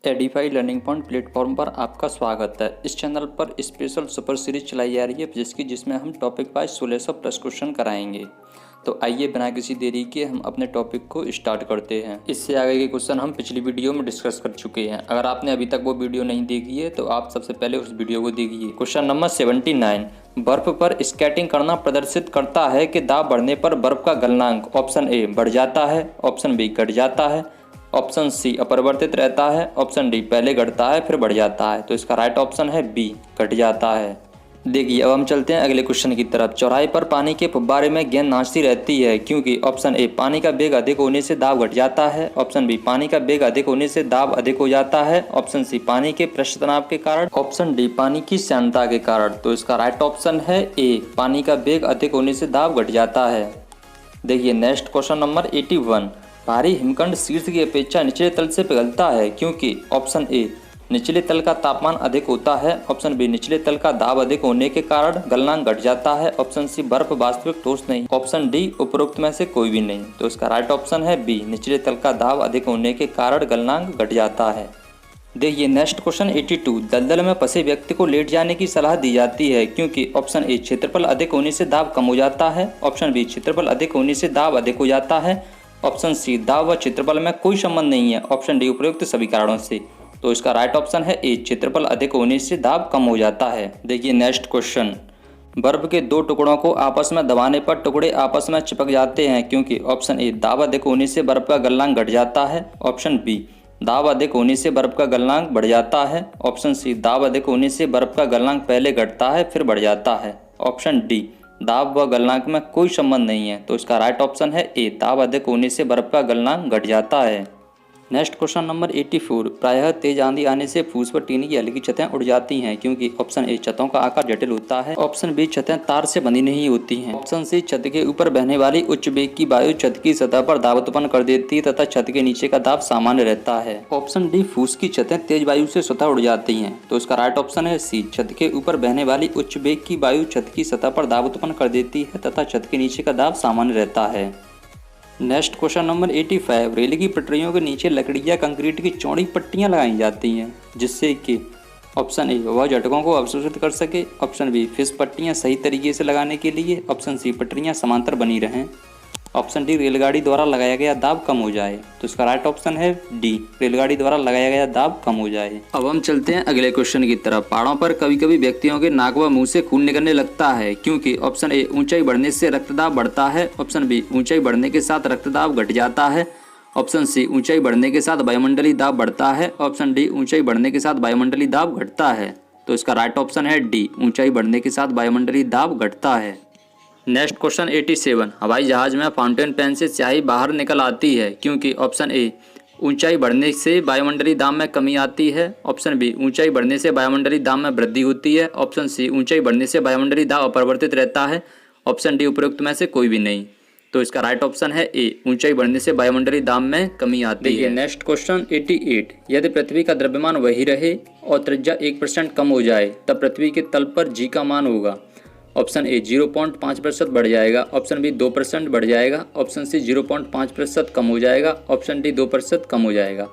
Edify learning point platform पर आपका स्वागत है। इस चैनल पर स्पेशल सुपर सीरीज चलाई जा रही है जिसमें हम टॉपिक वाइज 1600 प्लस क्वेश्चन कराएंगे। तो आइए बिना किसी देरी के हम अपने टॉपिक को स्टार्ट करते हैं। इससे आगे के क्वेश्चन हम पिछली वीडियो में डिस्कस कर चुके हैं। अगर आपने अभी तक वो वीडियो नहीं देखी है तो आप सबसे पहले उस वीडियो को देखिए। क्वेश्चन नंबर 79, बर्फ पर स्केटिंग करना प्रदर्शित करता है कि दाब बढ़ने पर बर्फ का गलनांक ऑप्शन ए बढ़ जाता है, ऑप्शन बी घट जाता है, ऑप्शन सी अपरिवर्तित रहता है, ऑप्शन डी पहले घटता है फिर बढ़ जाता है। तो इसका राइट ऑप्शन है बी, घट जाता है। देखिए अब हम चलते हैं अगले क्वेश्चन की तरफ। चौराहे पर पानी के फुब्बारे में गेंद नाचती रहती है क्योंकि ऑप्शन ए पानी का वेग अधिक होने से दाब घट जाता है, ऑप्शन बी पानी का वेग अधिक होने से दाब अधिक हो जाता है, ऑप्शन सी पानी के पृष्ठ तनाव के कारण, ऑप्शन डी पानी की श्यानता के कारण। तो इसका राइट ऑप्शन है ए, पानी का वेग अधिक होने से दाब घट जाता है। देखिए नेक्स्ट क्वेश्चन नंबर 81, भारी हिमखंड शीर्ष की अपेक्षा निचले तल से पिघलता है क्योंकि ऑप्शन ए निचले तल का तापमान अधिक होता है, ऑप्शन बी निचले तल का दाब अधिक होने के कारण गलनांक घट जाता है, ऑप्शन सी बर्फ वास्तविक ठोस नहीं, ऑप्शन डी उपरोक्त में से कोई भी नहीं। तो इसका राइट ऑप्शन है बी, निचले तल का दाब अधिक होने के कारण गलनांक घट जाता है। देखिए नेक्स्ट क्वेश्चन 82, दलदल में फंसे व्यक्ति को लेट जाने की सलाह दी जाती है क्योंकि ऑप्शन ए क्षेत्रफल अधिक होने से दाब कम हो जाता है, ऑप्शन बी क्षेत्रफल अधिक होने से दाब अधिक हो जाता है, ऑप्शन सी दाब व क्षेत्रफल में कोई संबंध नहीं है, ऑप्शन डी उपयुक्त सभी कारणों से। तो इसका राइट ऑप्शन है ए, क्षेत्रफल अधिक होने से दाब कम हो जाता है। देखिए नेक्स्ट क्वेश्चन, बर्फ के दो टुकड़ों को आपस में दबाने पर टुकड़े आपस में चिपक जाते हैं क्योंकि ऑप्शन ए दाब अधिक होने से बर्फ का गलनांक घट जाता है, ऑप्शन बी दाब अधिक होने से बर्फ का गलनांक बढ़ जाता है, ऑप्शन सी दाब अधिक होने से बर्फ का गलनांक पहले घटता है फिर बढ़ जाता है, ऑप्शन डी दाब व गलनांक में कोई संबंध नहीं है। तो इसका राइट ऑप्शन है ए, दाब अधिक होने से बर्फ का गलनांक घट जाता है। नेक्स्ट क्वेश्चन नंबर 84, प्रायः तेज आंधी आने से फूस व टीन की हल्की छतें उड़ जाती हैं क्योंकि ऑप्शन ए छतों का आकार जटिल होता है, ऑप्शन बी छतें तार से बंधी नहीं होती हैं, ऑप्शन सी छत के ऊपर बहने वाली उच्च वेग की वायु छत की सतह पर दाब उत्पन्न कर देती है तथा छत के नीचे का दाब सामान्य रहता है, ऑप्शन डी फूस की छतें तेज वायु से स्वतः उड़ जाती हैं। तो इसका राइट ऑप्शन है सी, छत के ऊपर बहने वाली उच्च वेग की वायु छत की सतह पर दाब उत्पन्न कर देती है तथा छत के नीचे का दाब सामान्य रहता है। नेक्स्ट क्वेश्चन नंबर 85, रेल की पटरियों के नीचे लकड़ी या कंक्रीट की चौड़ी पट्टियां लगाई जाती हैं जिससे कि ऑप्शन ए वह झटकों को अवशोषित कर सके, ऑप्शन बी फिश पट्टियां सही तरीके से लगाने के लिए, ऑप्शन सी पटरियां समांतर बनी रहें, ऑप्शन डी रेलगाड़ी द्वारा लगाया गया दाब कम हो जाए। तो इसका राइट ऑप्शन है डी, रेलगाड़ी द्वारा लगाया गया दाब कम हो जाए। अब हम चलते हैं अगले क्वेश्चन की तरफ। पहाड़ों पर कभी कभी व्यक्तियों के नाक व मुंह से खून निकलने लगता है क्योंकि ऑप्शन ए ऊंचाई बढ़ने से रक्तदाब बढ़ता है, ऑप्शन बी ऊंचाई बढ़ने के साथ रक्तदाब घट जाता है, ऑप्शन सी ऊंचाई बढ़ने के साथ वायुमंडलीय दाब बढ़ता है, ऑप्शन डी ऊंचाई बढ़ने के साथ वायुमंडलीय दाब घटता है। तो इसका राइट ऑप्शन है डी, ऊंचाई बढ़ने के साथ वायुमंडलीय दाब घटता है। नेक्स्ट क्वेश्चन 87, हवाई जहाज में फाउंटेन पेन से स्याही बाहर निकल आती है क्योंकि ऑप्शन ए ऊंचाई बढ़ने से वायुमंडलीय दाब में कमी आती है, ऑप्शन बी ऊंचाई बढ़ने से वायुमंडलीय दाब में वृद्धि होती है, ऑप्शन सी ऊंचाई बढ़ने से वायुमंडलीय दाब अपरिवर्तित रहता है, ऑप्शन डी उपरोक्त में से कोई भी नहीं। तो इसका राइट ऑप्शन है ए, ऊंचाई बढ़ने से वायुमंडलीय दाब में कमी आती है। नेक्स्ट क्वेश्चन 88, यदि पृथ्वी का द्रव्यमान वही रहे और त्रिज्या 1% कम हो जाए तब पृथ्वी के तल पर जी का मान होगा। ऑप्शन ए 0.5% बढ़ जाएगा, ऑप्शन बी 2% बढ़ जाएगा, ऑप्शन सी 0.5% कम हो जाएगा, ऑप्शन डी 2% कम हो जाएगा।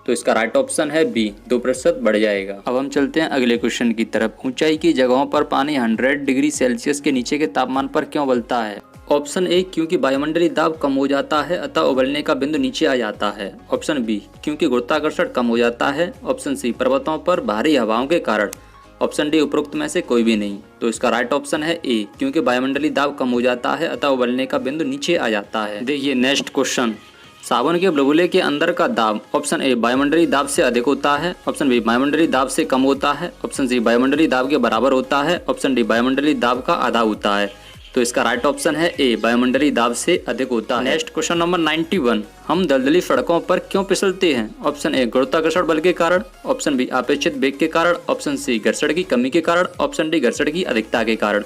तो इसका राइट ऑप्शन है बी, 2% बढ़ जाएगा। अब हम चलते हैं अगले क्वेश्चन की तरफ। ऊंचाई की जगहों पर पानी 100 डिग्री सेल्सियस के नीचे के तापमान पर क्यों उबलता है? ऑप्शन ए क्योंकि वायुमंडलीय दाब कम हो जाता है अतः उबलने का बिंदु नीचे आ जाता है, ऑप्शन बी क्योंकि गुरुत्वाकर्षण कम हो जाता है, ऑप्शन सी पर्वतों पर भारी हवाओं के कारण, ऑप्शन डी उपरोक्त में से कोई भी नहीं। तो इसका राइट ऑप्शन है ए, क्योंकि वायुमंडलीय दाब कम हो जाता है अतः उबलने का बिंदु नीचे आ जाता है। देखिए नेक्स्ट क्वेश्चन, साबुन के बुलबुले के अंदर का दाब ऑप्शन ए वायुमंडलीय दाब से अधिक होता है, ऑप्शन बी वायुमंडलीय दाब से कम होता है, ऑप्शन सी वायुमंडलीय दाब के बराबर होता है, ऑप्शन डी वायुमंडलीय दाब का आधा होता है। तो इसका राइट ऑप्शन है ए, वायुमंडलीय दाब से अधिक होता है। नेक्स्ट क्वेश्चन नंबर 91, हम दलदली सड़कों पर क्यों फिसलते हैं? ऑप्शन ए गुरुत्वाकर्षण बल के कारण, ऑप्शन बी अपेक्षित वेग के कारण, ऑप्शन सी घर्षण की कमी के कारण, ऑप्शन डी घर्षण की अधिकता के कारण।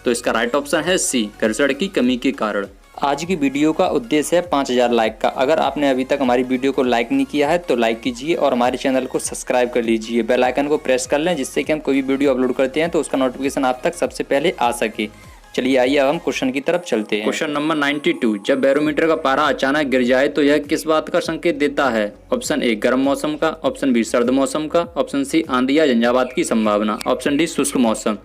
तो इसका राइट ऑप्शन है सी, घर्षण की कमी के कारण। आज की वीडियो का उद्देश्य है 5000 लाइक का। अगर आपने अभी तक हमारी वीडियो को लाइक नहीं किया है तो लाइक कीजिए और हमारे चैनल को सब्सक्राइब कर लीजिए, बेल आइकन को प्रेस कर लें जिससे कि हम कोई भी वीडियो अपलोड करते हैं तो उसका नोटिफिकेशन आप तक सबसे पहले आ सके। चलिए आइए अब हम क्वेश्चन की तरफ चलते हैं। क्वेश्चन नंबर 92, जब बैरोमीटर का पारा अचानक गिर जाए तो यह किस बात का संकेत देता है? ऑप्शन ए गर्म मौसम का, ऑप्शन बी सर्द मौसम का, ऑप्शन सी आंधी या झंझावात की संभावना, ऑप्शन डी शुष्क मौसम।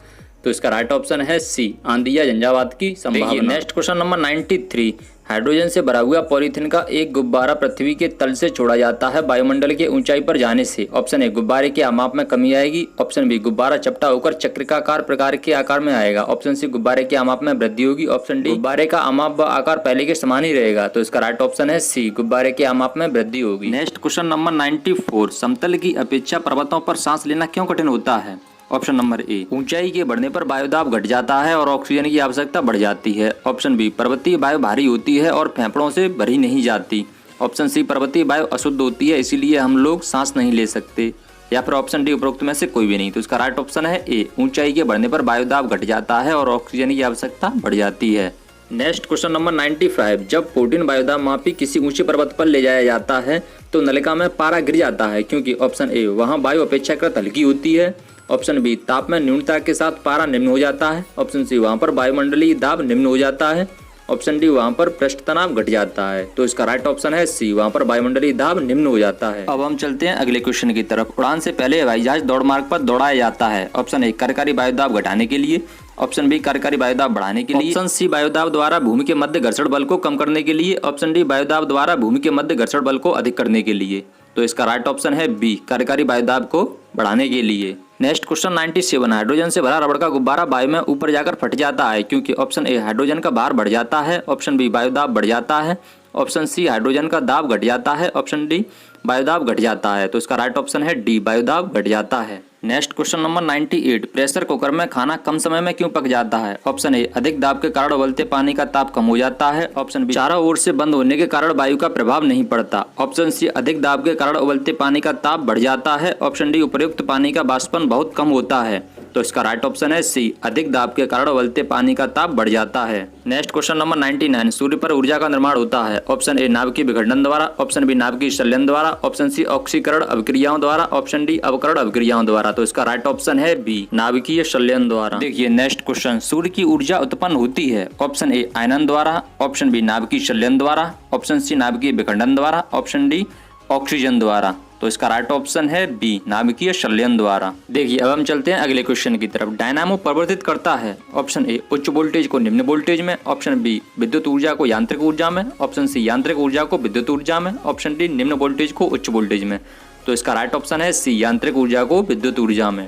तो इसका राइट ऑप्शन है सी आंधी या झंझावात की संभावना। नेक्स्ट क्वेश्चन नंबर 93, हाइड्रोजन से भरा हुआ पॉलीथीन का एक गुब्बारा पृथ्वी के तल से छोड़ा जाता है वायुमंडल के ऊंचाई पर जाने से। ऑप्शन ए गुब्बारे के आमाप में कमी आएगी, ऑप्शन बी गुब्बारा चपटा होकर चक्रिकाकार प्रकार के आकार में आएगा, ऑप्शन सी गुब्बारे के आमाप में वृद्धि होगी, ऑप्शन डी गुब्बारे का आमाप व आकार पहले के समान ही रहेगा। तो इसका राइट ऑप्शन है सी गुब्बारे के आमाप में वृद्धि होगी। नेक्स्ट क्वेश्चन नंबर 94, समतल की अपेक्षा पर्वतों पर सांस लेना क्यों कठिन होता है? ऑप्शन नंबर ए ऊंचाई के बढ़ने पर वायुदाब घट जाता है और ऑक्सीजन की आवश्यकता बढ़ जाती है, ऑप्शन बी पर्वतीय वायु भारी होती है और फेफड़ों से भरी नहीं जाती, ऑप्शन सी पर्वतीय वायु अशुद्ध होती है इसीलिए हम लोग सांस नहीं ले सकते, या फिर ऑप्शन डी उपरोक्त में से कोई भी नहीं। तो इसका राइट ऑप्शन है ए ऊंचाई के बढ़ने पर वायुदाब घट जाता है और ऑक्सीजन की आवश्यकता बढ़ जाती है। नेक्स्ट क्वेश्चन नंबर 95, जब 14 वायुदाब मापी किसी ऊंचे पर्वत पर ले जाया जाता है तो नलिका में पारा गिर जाता है क्योंकि ऑप्शन ए वहाँ वायु अपेक्षाकृत हल्की होती है, ऑप्शन बी ताप में न्यूनता के साथ पारा निम्न हो जाता है, ऑप्शन सी वहाँ पर वायुमंडलीय दाब निम्न हो जाता है, ऑप्शन डी वहाँ पर पृष्ठ तनाव घट जाता है। तो इसका राइट ऑप्शन है सी वहाँ पर वायुमंडलीय दाब निम्न हो जाता है। अब हम चलते हैं अगले क्वेश्चन की तरफ। उड़ान से पहले हवाई जहाज दौड़ मार्ग पर दौड़ाया जाता है। ऑप्शन ए कार्यकारी वायुदाब घटाने के लिए, ऑप्शन बी कार्यकारी वायुदाब बढ़ाने के लिए, ऑप्शन सी वायुदाब द्वारा भूमि के मध्य घर्षण बल को कम करने के लिए, ऑप्शन डी वायुदाब द्वारा भूमि के मध्य घर्षण बल को अधिक करने के लिए। तो इसका राइट ऑप्शन है बी कार्यकारी वायुदाब को बढ़ाने के लिए। नेक्स्ट क्वेश्चन 97, हाइड्रोजन से भरा रबड़ का गुब्बारा वायु में ऊपर जाकर फट जाता है क्योंकि ऑप्शन ए हाइड्रोजन का भार बढ़ जाता है, ऑप्शन बी वायुदाब बढ़ जाता है, ऑप्शन सी हाइड्रोजन का दाब घट जाता है, ऑप्शन डी वायुदाब घट जाता है। तो इसका राइट ऑप्शन है डी वायुदाब घट जाता है। Next question number 98, pressure cooker में खाना कम समय में क्यों पक जाता है? ऑप्शन ए अधिक दाब के कारण उबलते पानी का ताप कम हो जाता है, ऑप्शन बी चारों ओर से बंद होने के कारण वायु का प्रभाव नहीं पड़ता, ऑप्शन सी अधिक दाब के कारण उबलते पानी का ताप बढ़ जाता है, ऑप्शन डी उपर्युक्त पानी का वाष्पन बहुत कम होता है। तो इसका राइट ऑप्शन है सी अधिक दाब के कारण उबलते पानी का ताप बढ़ जाता है। नेक्स्ट क्वेश्चन नंबर 99, सूर्य पर ऊर्जा का निर्माण होता है। ऑप्शन ए नाभिकीय विघटन द्वारा, ऑप्शन बी नाभिकीय संलयन द्वारा, ऑप्शन सी ऑक्सीकरण अभिक्रियाओं द्वारा, ऑप्शन डी अवकरण अभिक्रियाओं द्वारा। तो इसका राइट ऑप्शन है बी नाभिकीय संलयन द्वारा। देखिए नेक्स्ट क्वेश्चन, सूर्य की ऊर्जा उत्पन्न होती है। ऑप्शन ए आयनन द्वारा, ऑप्शन बी नाभिकीय संलयन द्वारा, ऑप्शन सी नाभिकीय विखंडन द्वारा, ऑप्शन डी ऑक्सीजन द्वारा। तो इसका राइट ऑप्शन है बी नाभिकीय संलयन द्वारा। देखिए अब हम चलते हैं अगले क्वेश्चन की तरफ। डायनामो परिवर्तित करता है। ऑप्शन ए उच्च वोल्टेज को निम्न वोल्टेज में, ऑप्शन बी विद्युत ऊर्जा को यांत्रिक ऊर्जा में, ऑप्शन सी यांत्रिक ऊर्जा को विद्युत ऊर्जा में, ऑप्शन डी निम्न वोल्टेज को उच्च वोल्टेज में। तो इसका राइट ऑप्शन है सी यांत्रिक ऊर्जा को विद्युत ऊर्जा में।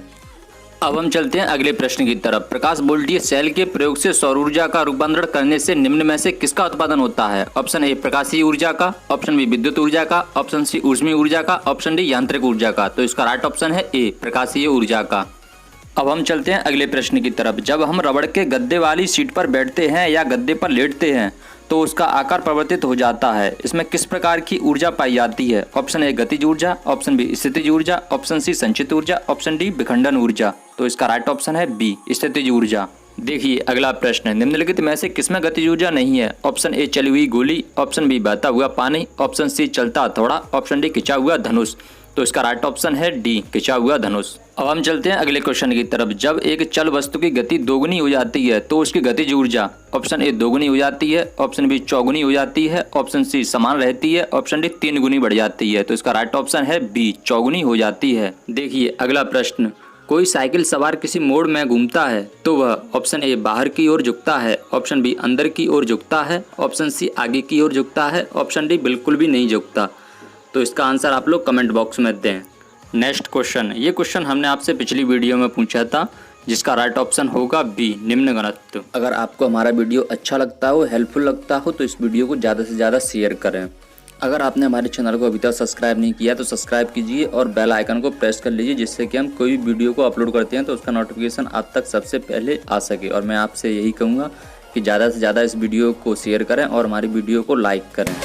अब हम चलते हैं अगले प्रश्न की तरफ। प्रकाश वोल्टीय सेल के प्रयोग से सौर ऊर्जा का रूपांतरण करने से निम्न में से किसका उत्पादन होता है? ऑप्शन ए प्रकाशीय ऊर्जा का, ऑप्शन बी विद्युत ऊर्जा का, ऑप्शन सी ऊष्मीय ऊर्जा का, ऑप्शन डी यांत्रिक ऊर्जा का। तो इसका राइट ऑप्शन है ए प्रकाशीय ऊर्जा का। अब हम चलते हैं अगले प्रश्न की तरफ। जब हम रबड़ के गद्दे वाली सीट पर बैठते हैं या गद्दे पर लेटते हैं तो उसका आकार परिवर्तित हो जाता है। इसमें किस प्रकार की ऊर्जा पाई जाती है? ऑप्शन ए गतिज ऊर्जा, ऑप्शन बी स्थितिज ऊर्जा, ऑप्शन सी संचित ऊर्जा, ऑप्शन डी विखंडन ऊर्जा। तो इसका राइट ऑप्शन है बी स्थितिज ऊर्जा। देखिए अगला प्रश्न, निम्नलिखित में से किसमें गतिज ऊर्जा नहीं है? ऑप्शन ए चली हुई गोली, ऑप्शन बी बहता हुआ पानी, ऑप्शन सी चलता हथौड़ा, ऑप्शन डी खिंचा हुआ धनुष। तो इसका राइट ऑप्शन है डी खिंचा हुआ धनुष। अब हम चलते हैं अगले क्वेश्चन की तरफ। जब एक चल वस्तु की गति दोगुनी हो जाती है तो उसकी गतिज ऊर्जा ऑप्शन ए दोगुनी हो जाती है, ऑप्शन बी चौगुनी हो जाती है, ऑप्शन सी समान रहती है, ऑप्शन डी 3 गुनी बढ़ जाती है। तो इसका राइट ऑप्शन है बी चौगुनी हो जाती है। देखिए अगला प्रश्न, कोई साइकिल सवार किसी मोड़ में घूमता है तो वह ऑप्शन ए बाहर की ओर झुकता है, ऑप्शन बी अंदर की ओर झुकता है, ऑप्शन सी आगे की ओर झुकता है, ऑप्शन डी बिल्कुल भी नहीं झुकता। तो इसका आंसर आप लोग कमेंट बॉक्स में दें। नेक्स्ट क्वेश्चन, ये क्वेश्चन हमने आपसे पिछली वीडियो में पूछा था जिसका राइट ऑप्शन होगा बी निम्न घनत्व। अगर आपको हमारा वीडियो अच्छा लगता हो, हेल्पफुल लगता हो तो इस वीडियो को ज़्यादा से ज़्यादा शेयर करें। अगर आपने हमारे चैनल को अभी तक सब्सक्राइब नहीं किया तो सब्सक्राइब कीजिए और बेल आइकन को प्रेस कर लीजिए जिससे कि हम कोई भी वीडियो को अपलोड करते हैं तो उसका नोटिफिकेशन आप तक सबसे पहले आ सके। और मैं आपसे यही कहूँगा कि ज़्यादा से ज़्यादा इस वीडियो को शेयर करें और हमारी वीडियो को लाइक करें।